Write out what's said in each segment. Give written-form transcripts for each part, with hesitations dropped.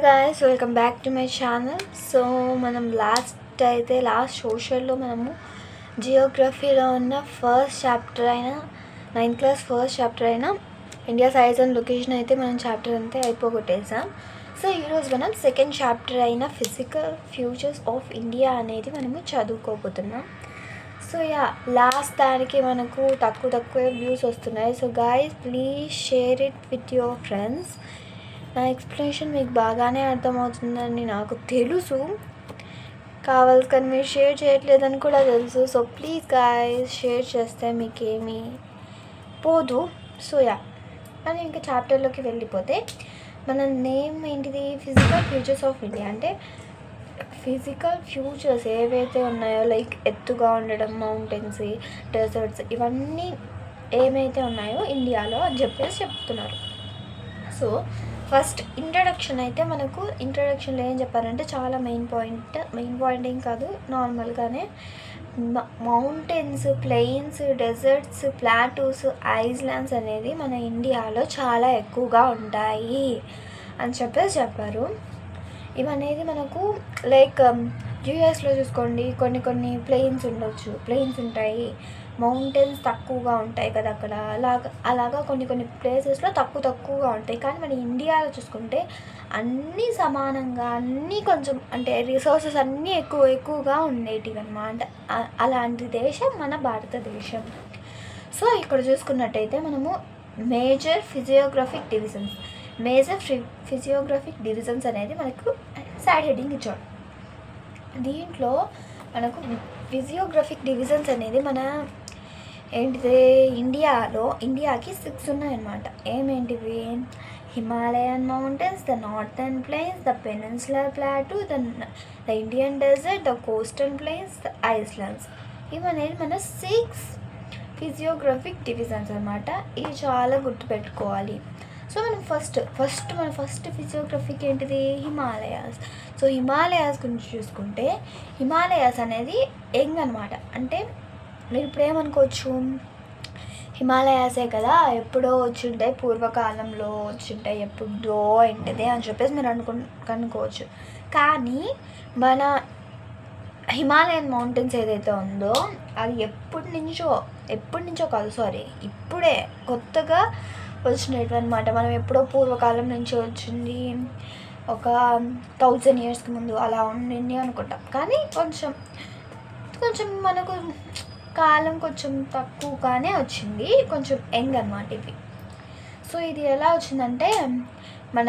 guys, welcome back to my channel. So మనం last సోషల్లో మనము జియోగ్రఫీలో ఉన్న ఫస్ట్ చాప్టర్ అయిన 9th క్లాస్ ఫస్ట్ చాప్టర్ అయిన ఇండియా సైజ్ అండ్ లొకేషన్ అయితే మనం చాప్టర్ అంతే అయిపోగొట్టేసాం. సో ఈరోజు మనం సెకండ్ చాప్టర్ అయిన ఫిజికల్ ఫ్యూచర్స్ ఆఫ్ ఇండియా అనేది మనము చదువుకోబోతున్నాం. సో లాస్ట్ దానికి మనకు తక్కువ వ్యూస్ వస్తున్నాయి. So guys, please share it with your friends. నా ఎక్స్ప్లెనేషన్ మీకు బాగానే అర్థమవుతుందని నాకు తెలుసు, కానీ మీరు షేర్ చేయట్లేదని కూడా తెలుసు. సో ప్లీజ్ గాయ్స్, షేర్ చేస్తే మీకేమీ పోదు. సో మనం ఇంకా చాప్టర్లోకి వెళ్ళిపోతే మన నేమ్ ఏంటిది? Physical features of India. అంటే ఫిజికల్ ఫ్యూచర్స్ ఏవైతే ఉన్నాయో, లైక్ ఎత్తుగా ఉండడం, మౌంటైన్స్, డెజర్ట్స్, ఇవన్నీ ఏమైతే ఉన్నాయో ఇండియాలో అని చెప్పేసి చెప్తున్నారు. సో ఫస్ట్ ఇంట్రడక్షన్ అయితే మనకు ఇంట్రడక్షన్లో ఏం చెప్పారంటే చాలా మెయిన్ పాయింట్ ఏం కాదు, నార్మల్గానే mountains, plains, deserts, plateaus, islands అనేది మన ఇండియాలో చాలా ఎక్కువగా ఉంటాయి అని చెప్పేసి చెప్పారు. ఇవనేది మనకు లైక్ యూఎస్లో చూసుకోండి, కొన్ని ప్లెయిన్స్ ఉంటాయి, మౌంటైన్స్ తక్కువగా ఉంటాయి కదా అక్కడ. అలాగా కొన్ని ప్లేసెస్లో తక్కువగా ఉంటాయి. కానీ మన ఇండియాలో చూసుకుంటే అన్నీ సమానంగా, అన్నీ కొంచెం అంటే రిసోర్సెస్ అన్నీ ఎక్కువగా ఉండేటివి అన్నమాట. అలాంటి దేశం మన భారతదేశం. సో ఇక్కడ చూసుకున్నట్టయితే మనము మేజర్ ఫిజియోగ్రఫిక్ డివిజన్స్ అనేది మనకు సైడ్ హెడ్డింగ్ ఇచ్చాడు. దీంట్లో మనకు ఫిజియోగ్రఫిక్ డివిజన్స్ అనేది మన ఏంటిది ఇండియాకి 6 ఉన్నాయన్నమాట. ఏమేంటివి? Himalayan mountains, the northern plains, the peninsular plateau, the Indian desert, the coastal plains, the islands. ఇవనేది మన 6 ఫిజియోగ్రఫిక్ డివిజన్స్ అన్నమాట. ఇవి చాలా గుర్తుపెట్టుకోవాలి. సో మనం ఫస్ట్ ఫిజియోగ్రఫిక్ ఏంటిది? హిమాలయాస్. సో హిమాలయాస్ గురించి చూసుకుంటే, హిమాలయాస్ అనేది యంగ్ అనమాట. అంటే మీరు ఇప్పుడు ఏమనుకోవచ్చు, హిమాలయాసే కదా ఎప్పుడో వచ్చింటాయి, పూర్వకాలంలో వచ్చింటాయి, ఎప్పుడో ఏంటిది అని చెప్పేసి మీరు అనుకోవచ్చు. కానీ మన హిమాలయన్ మౌంటైన్స్ ఏదైతే ఉందో అది ఎప్పటి నుంచో కాదు, ఇప్పుడే కొత్తగా వచ్చినట్టు అనమాట. మనం ఎప్పుడో పూర్వకాలం నుంచి వచ్చింది, ఒక 1000 yearsకి ముందు అలా ఉండింది అనుకుంటాం. కానీ కొంచెం మనకు కాలం కొంచెం తక్కువగానే వచ్చింది, కొంచెం యంగ్ అనమాట ఇవి. సో ఇది ఎలా వచ్చిందంటే, మన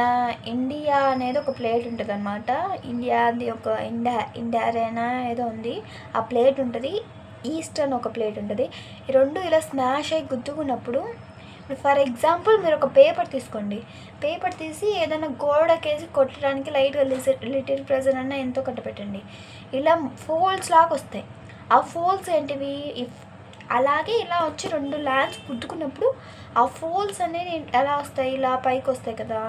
ఇండియా అనేది ఒక ప్లేట్ ఉంటుంది అనమాట. ఇండియాది ఒక ఇండియారేనా ఏదో ఉంది, ఆ ప్లేట్ ఉంటుంది. ఈస్టర్న్ ఒక ప్లేట్ ఉంటుంది. ఈ రెండు ఇలా స్మాష్ అయ్యి గుద్దుకున్నప్పుడు, ఫర్ ఎగ్జాంపుల్ మీరు ఒక పేపర్ తీసుకోండి, పేపర్ తీసి ఏదైనా గోడకేసి కొట్టడానికి లైట్గా లిటిల్ ప్రెజర్ అన్న ఎంతో కట్టపెట్టండి, ఇలా ఫోల్డ్స్ లాగా వస్తాయి. ఆ ఫోల్డ్స్ ఏంటివి? అలాగే ఇలా వచ్చి 2 ల్యాండ్స్ గుద్దుకున్నప్పుడు ఆ ఫోల్డ్స్ అనేది ఎలా వస్తాయి? ఇలా పైకి వస్తాయి కదా.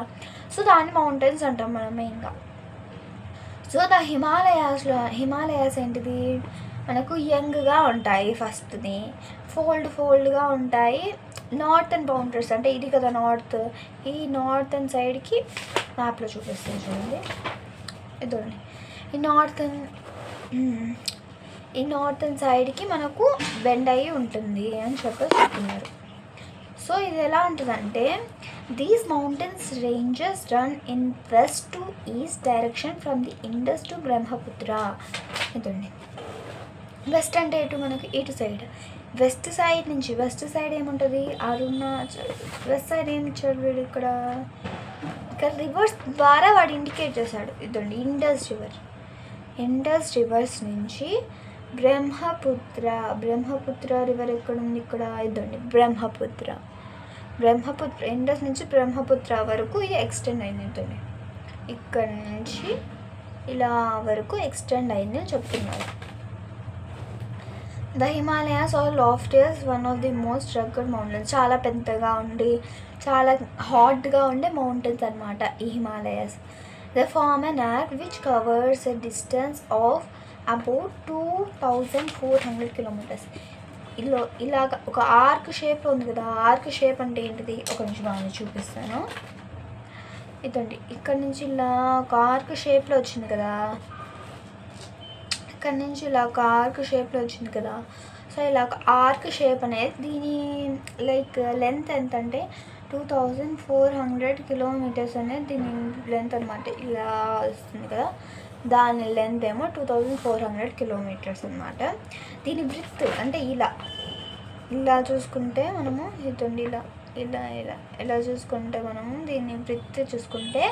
సో దాన్ని మౌంటైన్స్ అంటాం మనం మెయిన్గా. సో ద హిమాలయాస్ ఏంటిది? మనకు యంగ్గా ఉంటాయి. ఫస్ట్ది ఫోల్డ్గా ఉంటాయి. నార్థన్ బౌండరీస్ అంటే ఇది కదా నార్త్, ఈ నార్థన్ సైడ్కి మ్యాప్లో చూపిస్తాను చూడండి, ఇదండి ఈ నార్థన్ సైడ్కి మనకు బెండ్ అయ్యి ఉంటుంది అని చెప్తున్నారు. సో ఇది ఎలా ఉంటుందంటే, these mountains ranges run in west to east direction from the Indus to Brahmaputra. ఇదండి వెస్ట్ అంటే ఇటు మనకి ఇటు సైడ్, వెస్ట్ సైడ్ ఏముంటుంది? అరుణాచల్. వెస్ట్ సైడ్ ఏమి ఇచ్చాడు వీడు? ఇక్కడ రివర్స్ ద్వారా వాడు ఇండికేట్ చేశాడు. ఇదండి ఇండస్ రివర్స్ నుంచి బ్రహ్మపుత్ర రివర్ ఎక్కడ ఉంది? ఇక్కడ. ఇదండి బ్రహ్మపుత్ర ఇండస్ నుంచి బ్రహ్మపుత్ర వరకు ఇది ఎక్స్టెండ్ అయింది. ఇదండి ఇక్కడ నుంచి ఇలా వరకు ఎక్స్టెండ్ అయింది అని చెప్తున్నారు. The Himalayas are loftiest one of the most rugged mountains. చాలా పెద్దగా ఉండి చాలా హాట్గా ఉండే మౌంటైన్స్ అనమాట ఈ Himalayas. The form an arc which covers a distance of about 2400 kilometers. ఇలాగ ఒక ఆర్క్ షేప్లో ఉంది కదా. ఆర్క్ షేప్ అంటే ఏంటిది? ఒక నిమిషం చూపిస్తాను. ఇదండి ఇక్కడ నుంచి ఇలా ఒక ఆర్క్ షేప్లో వచ్చింది కదా, ఇక్కడ నుంచి ఇలా ఒక ఆర్క్ షేప్లో వచ్చింది కదా. సో ఇలా ఒక ఆర్క్ షేప్ అనేది దీని లైక్ లెంత్ ఎంత అంటే 2400 కిలోమీటర్స్ అనేది దీని లెంత్ అనమాట. ఇలా వస్తుంది కదా, దాని లెంత్ ఏమో 2400 కిలోమీటర్స్ అనమాట. దీని బ్రిత్ అంటే ఇలా చూసుకుంటే మనము ఇదండి ఇలా ఇలా ఇలా ఇలా చూసుకుంటే మనము దీన్ని బ్రిత్ చూసుకుంటే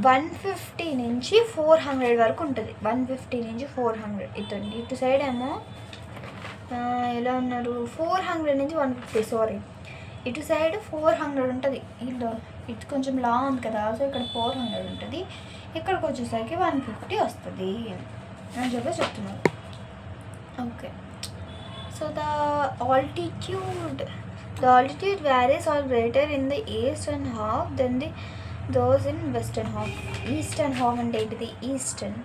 150 నుంచి 400 వరకు ఉంటుంది. 150 నుంచి 400 ఇదండి. ఇటు సైడ్ ఏమో ఎలా ఉన్నారు 400 నుంచి 150, సారీ ఇటు సైడ్ 400 ఉంటుంది. ఇటు కొంచెం లా ఉంది కదా, సో ఇక్కడ 400 ఉంటుంది, ఇక్కడికి వచ్చేసరికి 150 వస్తుంది అని చెప్తున్నారు. Okay, so the altitude varies or greater in the eastern half than those in western half. Eastern half అంటే ఏంటిది, ఈస్టర్న్.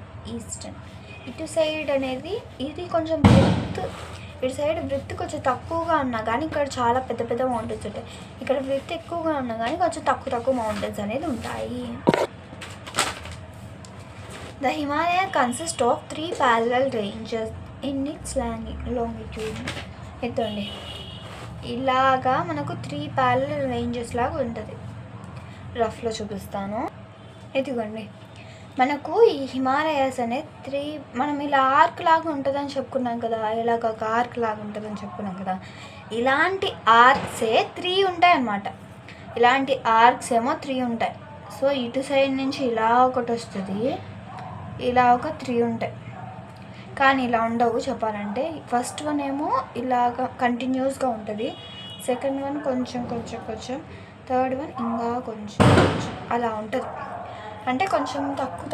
ఇటు సైడ్ అనేది ఇది కొంచెం బ్రెత్, ఇటు సైడ్ బ్రెత్ కొంచెం తక్కువగా ఉన్నా కానీ ఇక్కడ చాలా పెద్ద పెద్ద మౌంటైన్స్ ఉంటాయి. ఇక్కడ బ్రెత్ ఎక్కువగా ఉన్నా కానీ కొంచెం తక్కువ మౌంటైన్స్ అనేది ఉంటాయి. The Himalaya consists of 3 parallel ranges in its longitude. ఎత్తండి ఇలాగా మనకు 3 parallel ranges లాగా ఉంటుంది. రఫ్లో చూపిస్తాను. ఇదిగోండి మనకు ఈ హిమాలయాస్ అనే 3 మనం ఇలా ఆర్క్ లాగా ఉంటుందని చెప్పుకున్నాం కదా, ఇలాగ ఒక ఆర్క్ లాగా ఉంటుందని చెప్పుకున్నాం కదా, ఇలాంటి ఆర్క్సే 3 ఉంటాయి అన్నమాట. ఇలాంటి ఆర్క్స్ ఏమో 3 ఉంటాయి. సో ఇటు సైడ్ నుంచి ఇలా ఒకటి వస్తుంది, ఇలా ఒక 3 ఉంటాయి. కానీ ఇలా ఉండవు చెప్పాలంటే. ఫస్ట్ వన్ ఏమో ఇలాగ కంటిన్యూస్గా ఉంటుంది, సెకండ్ వన్ కొంచెం, థర్డ్ వన్ ఇంకా కొంచెం అలా ఉంటుంది. అంటే కొంచెం తక్కువ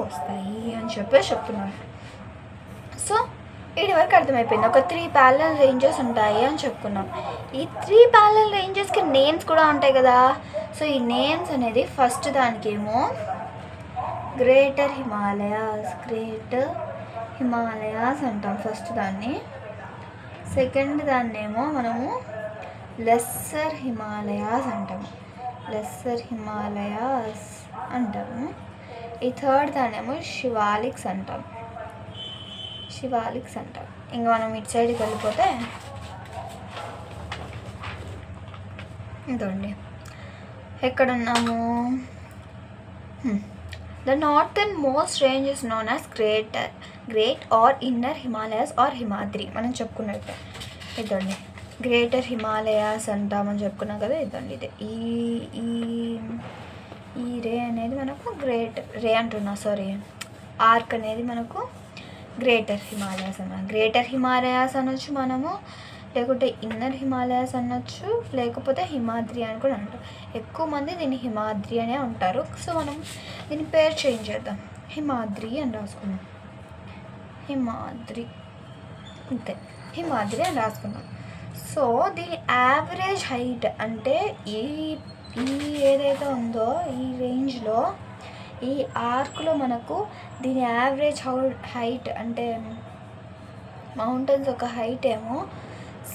వస్తాయి అని చెప్తున్నారు. సో వీడి వరకు అర్థమైపోయింది. ఒక 3 parallel ranges ఉంటాయి అని చెప్పుకున్నాం. ఈ 3 parallel rangesకి నేమ్స్ కూడా ఉంటాయి కదా. సో ఈ నేమ్స్ అనేది ఫస్ట్ దానికేమో గ్రేటర్ హిమాలయాస్ అంటాం ఫస్ట్ దాన్ని. సెకండ్ దాన్నేమో మనము లెస్సర్ హిమాలయాస్ అంటాము. ఈ థర్డ్ దాన్నేమో శివాలిక్స్ అంటాం. ఇంకా మనం ఇటు సైడ్కి వెళ్ళిపోతే ఇదండి ఎక్కడున్నాము. The northernmost range is known as Great or Inner Himalayas or Himadri. మనం చెప్పుకున్నట్టు ఇదండి గ్రేటర్ హిమాలయాస్ అంటామని చెప్పుకున్నాం కదా. ఇదండి ఇది ఈ రే అనేది మనకు ఆర్క్ అనేది మనకు గ్రేటర్ హిమాలయాస్ అనొచ్చు మనము, లేకుంటే ఇన్నర్ హిమాలయాస్ అనొచ్చు, లేకపోతే హిమాద్రి అని కూడా అంటారు. ఎక్కువ మంది దీన్ని హిమాద్రి అనే అంటారు. సో మనం దీని పేరు చేంజ్ చేద్దాం, హిమాద్రి అని రాసుకుందాం. హిమాద్రి అని రాసుకుందాం. సో దీని యావరేజ్ హైట్ అంటే ఈ ఏదైతే ఉందో ఈ రేంజ్లో ఈ ఆర్క్లో మనకు దీని యావరేజ్ హైట్ అంటే మౌంటైన్స్ ఒక హైట్ ఏమో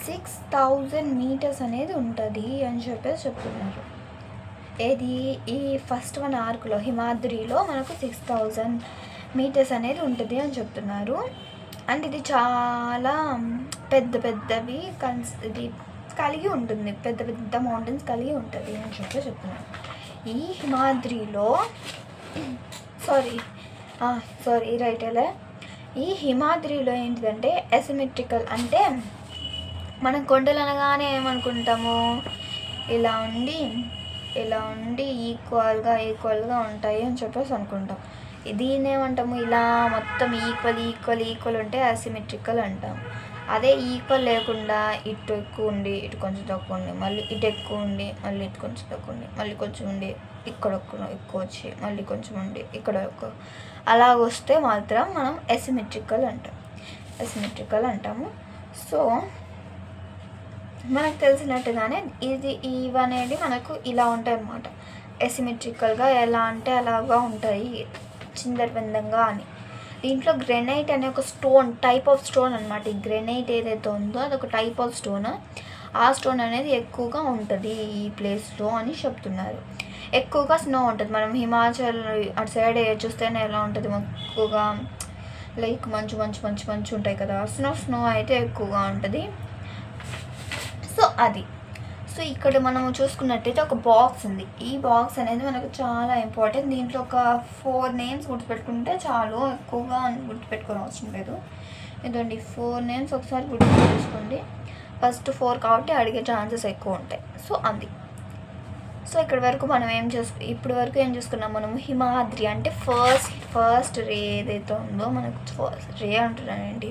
6000 meters అనేది ఉంటుంది అని చెప్తున్నారు. ఏది ఈ ఫస్ట్ వన్ ఆర్క్లో హిమాద్రిలో మనకు 6000 meters అనేది ఉంటుంది అని చెప్తున్నారు. అండ్ ఇది చాలా పెద్దవి ఇది కలిగి ఉంటుంది, పెద్ద మౌంటైన్స్ కలిగి ఉంటుంది అని చెప్తున్నారు. ఈ హిమాద్రిలో ఈ హిమాద్రిలో ఏంటిదంటే అసిమెట్రికల్, అంటే మనం కొండలు అనగానే ఏమనుకుంటాము ఇలా ఉండి ఈక్వల్గా ఉంటాయి అని చెప్పేసి అనుకుంటాం. దీన్ని ఏమంటాము ఇలా మొత్తం ఈక్వల్ ఉంటే అసిమెట్రికల్ అంటాం. అదే ఈక్వల్ లేకుండా ఇటు ఎక్కువ ఉండి ఇటు కొంచెం తక్కువ ఉండి మళ్ళీ ఇటు ఎక్కువ ఉండి మళ్ళీ ఇటు కొంచెం తక్కువ ఉండి మళ్ళీ కొంచెం ఉండి ఇక్కడ ఎక్కువ వచ్చి మళ్ళీ కొంచెం ఉండి ఇక్కడ ఎక్కువ అలాగ వస్తే మాత్రం మనం అసిమెట్రికల్ అంటాము. సో మనకు తెలిసినట్టుగానే ఇవనేది మనకు ఇలా ఉంటాయి అన్నమాట. అసిమెట్రికల్గా ఎలా అంటే అలాగా ఉంటాయి, చిందరవందంగా అని. దీంట్లో గ్రెనైట్ అనే ఒక టైప్ ఆఫ్ స్టోన్ అనమాట. ఈ గ్రెనైట్ ఏదైతే ఉందో అదొక టైప్ ఆఫ్ స్టోన్. ఆ స్టోన్ అనేది ఎక్కువగా ఉంటుంది ఈ ప్లేస్లో అని చెప్తున్నారు. ఎక్కువగా స్నో ఉంటుంది. మనం హిమాచల్ అటు సైడ్ చూస్తేనే ఎలా ఉంటుంది, ఎక్కువగా లైక్ మంచు మంచు మంచు మంచు ఉంటాయి కదా, స్నో అయితే ఎక్కువగా ఉంటుంది. సో అది. సో ఇక్కడ మనము చూసుకున్నట్టయితే ఒక బాక్స్ ఉంది. ఈ బాక్స్ అనేది మనకు చాలా ఇంపార్టెంట్. దీంట్లో ఒక 4 నేమ్స్ గుర్తుపెట్టుకుంటే చాలు, ఎక్కువగా గుర్తుపెట్టుకోని అవసరం లేదు. ఇదండి 4 నేమ్స్ ఒకసారి గుర్తుపెట్టుకోండి. ఫస్ట్ 4 కాబట్టి అడిగే ఛాన్సెస్ ఎక్కువ ఉంటాయి. సో అది. సో ఇక్కడ వరకు మనం ఇప్పటి వరకు ఏం చూసుకున్నాం, మనము హిమాద్రి అంటే ఫస్ట్ రే ఏదైతే ఉందో, మనకు రే అంటున్నానండి,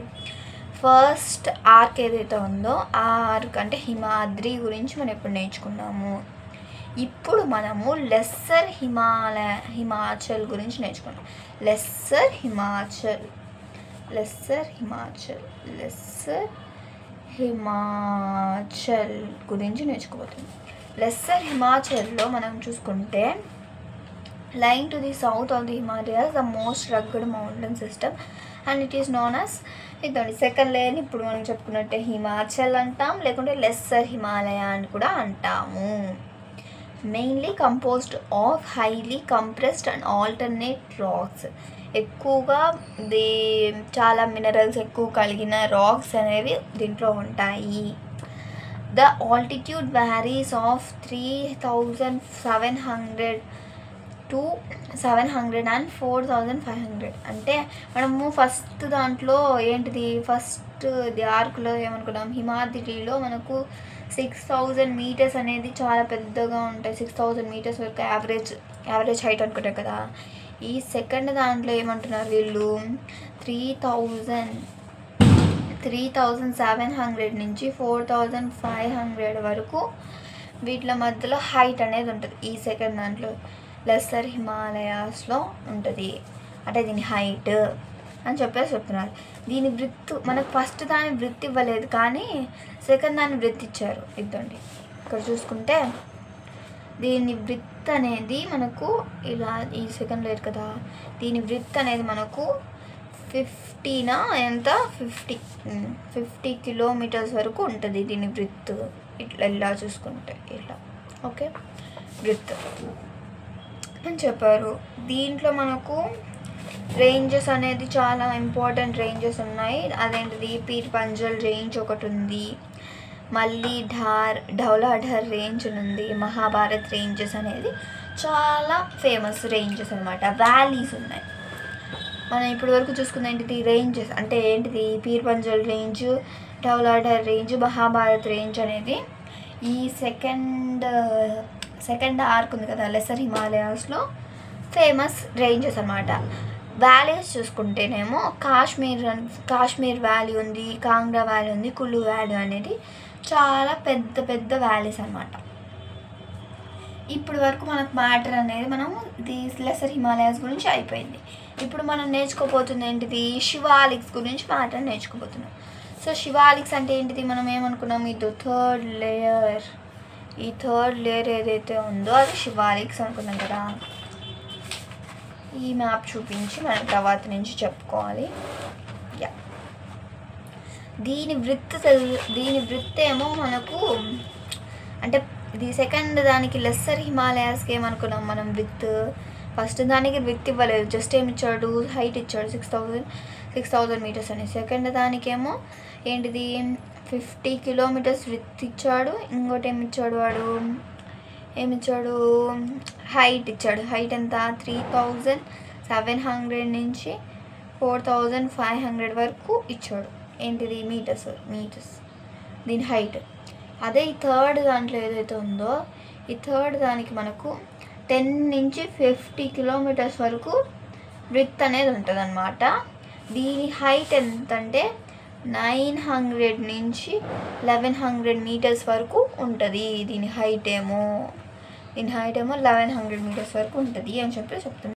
ఫస్ట్ ఆర్క్ ఏదైతే ఉందో ఆ ఆర్క్ అంటే హిమాద్రి గురించి మనం ఇప్పుడు నేర్చుకున్నాము. ఇప్పుడు మనము లెస్సర్ హిమాచల్ గురించి నేర్చుకున్నాం. లెస్సర్ హిమాచల్ గురించి నేర్చుకోబోతున్నాం. లెస్సర్ హిమాచల్లో మనం చూసుకుంటే, lying to the south of the Himalayas, the most rugged mountain system, and it is known as ఇదండి సెకండ్ లేయర్ని ఇప్పుడు మనం చెప్పుకున్నట్టే హిమాచల్ అంటాం, లేకుంటే లెస్సర్ హిమాలయ అని కూడా అంటాము. Mainly composed of highly compressed and alternate rocks. ఎక్కువగా చాలా మినరల్స్ ఎక్కువ కలిగిన రాక్స్ అనేవి దీంట్లో ఉంటాయి. The altitude varies of 3,700 to 700 and 4,500. అంటే మనము ఫస్ట్ దాంట్లో ఏంటిది, ఫస్ట్ ఆర్క్లో ఏమనుకున్నాం, హిమాద్రిలో మనకు 6,000 మీటర్స్ అనేది చాలా పెద్దగా ఉంటాయి. 6,000 మీటర్స్ వరకు యావరేజ్ హైట్ అనుకుంటారు కదా. ఈ సెకండ్ దాంట్లో ఏమంటున్నారు వీళ్ళు, 3,700 నుంచి 4,500 వరకు వీటి మధ్యలో హైట్ అనేది ఉంటుంది. ఈ సెకండ్ దాంట్లో లెస్సర్ హిమాలయాస్లో ఉంటుంది. అంటే దీని హైట్ అని చెప్తున్నారు. దీని బ్రిత్ మనకు ఫస్ట్ దాని బ్రిత్ ఇవ్వలేదు, కానీ సెకండ్ దాని బ్రిత్ ఇచ్చారు. ఇద్దండి ఇక్కడ చూసుకుంటే దీని బ్రిత్ అనేది మనకు ఇలా, ఈ సెకండ్ లేరు కదా, దీని బ్రిత్ అనేది మనకు 50 కిలోమీటర్స్ వరకు ఉంటుంది దీని బ్రిత్. ఇలా చూసుకుంటే ఇలా ఓకే బ్రిత్ అని చెప్పారు. దీంట్లో మనకు రేంజెస్ అనేది చాలా ఇంపార్టెంట్ రేంజెస్ ఉన్నాయి. అదేంటిది, పీర్ పంజల్ రేంజ్ ఒకటి ఉంది, మళ్ళీ ధౌలాధర్ రేంజ్ ఉంది, మహాభారత్ రేంజెస్ అనేది చాలా ఫేమస్ రేంజెస్ అనమాట. వ్యాలీస్ ఉన్నాయి. మనం ఇప్పటి వరకు చూసుకుంది ఏంటిది, రేంజెస్ అంటే ఏంటిది, Pir Panjal range, Dhauladhar range, Mahabharat range అనేది ఈ సెకండ్ ఆర్క్ ఉంది కదా లెస్సర్ హిమాలయాస్లో ఫేమస్ రేంజెస్ అన్నమాట. వ్యాలీస్ చూసుకుంటేనేమో కాశ్మీర్ వ్యాలీ ఉంది, కాంగ్రా వ్యాలీ ఉంది, కులు వ్యాలీ అనేది చాలా పెద్ద పెద్ద వ్యాలీస్ అన్నమాట. ఇప్పుడు వరకు మనకు మ్యాటర్ అనేది మనము లెస్సర్ హిమాలయాస్ గురించి అయిపోయింది. ఇప్పుడు మనం నేర్చుకోబోతుంది ఏంటిది, శివాలిక్స్ గురించి మ్యాటర్ నేర్చుకోబోతున్నాం. సో శివాలిక్స్ అంటే ఏంటిది, మనం ఏమనుకున్నాం, ఇది థర్డ్ లేయర్. ఈ థర్డ్ లేయర్ ఏదైతే ఉందో అది శివాలిక్స్ అనుకున్నాం కదా. ఈ మ్యాప్ చూపించి మనం తర్వాత నుంచి చెప్పుకోవాలి. దీని వృత్తి ఏమో మనకు అంటే ఇది సెకండ్ దానికి లెస్సర్ హిమాలయాస్కి ఏమనుకున్నాం మనం, ఫస్ట్ దానికి విత్ ఇవ్వలేదు, జస్ట్ ఏమి ఇచ్చాడు, హైట్ ఇచ్చాడు 6,000 మీటర్స్ అని. సెకండ్ దానికేమో ఏంటిది 50 కిలోమీటర్స్ విత్ ఇచ్చాడు. ఇంకోటి ఏమిచ్చాడు హైట్ ఇచ్చాడు. హైట్ ఎంత, 3,700 నుంచి 4,500 వరకు ఇచ్చాడు. ఏంటిది మీటర్స్ దీని హైట్. అదే ఈ థర్డ్ దాంట్లో ఏదైతే ఉందో, ఈ థర్డ్ దానికి మనకు 10 నుంచి 50 కిలోమీటర్స్ వరకు బ్రిత్ అనేది ఉంటుంది అన్నమాట. దీని హైట్ ఎంతంటే 900 నుంచి 1,100 మీటర్స్ వరకు ఉంటుంది. దీని హైట్ ఏమో 1,100 మీటర్స్ వరకు ఉంటుంది అని చెప్తున్నాను.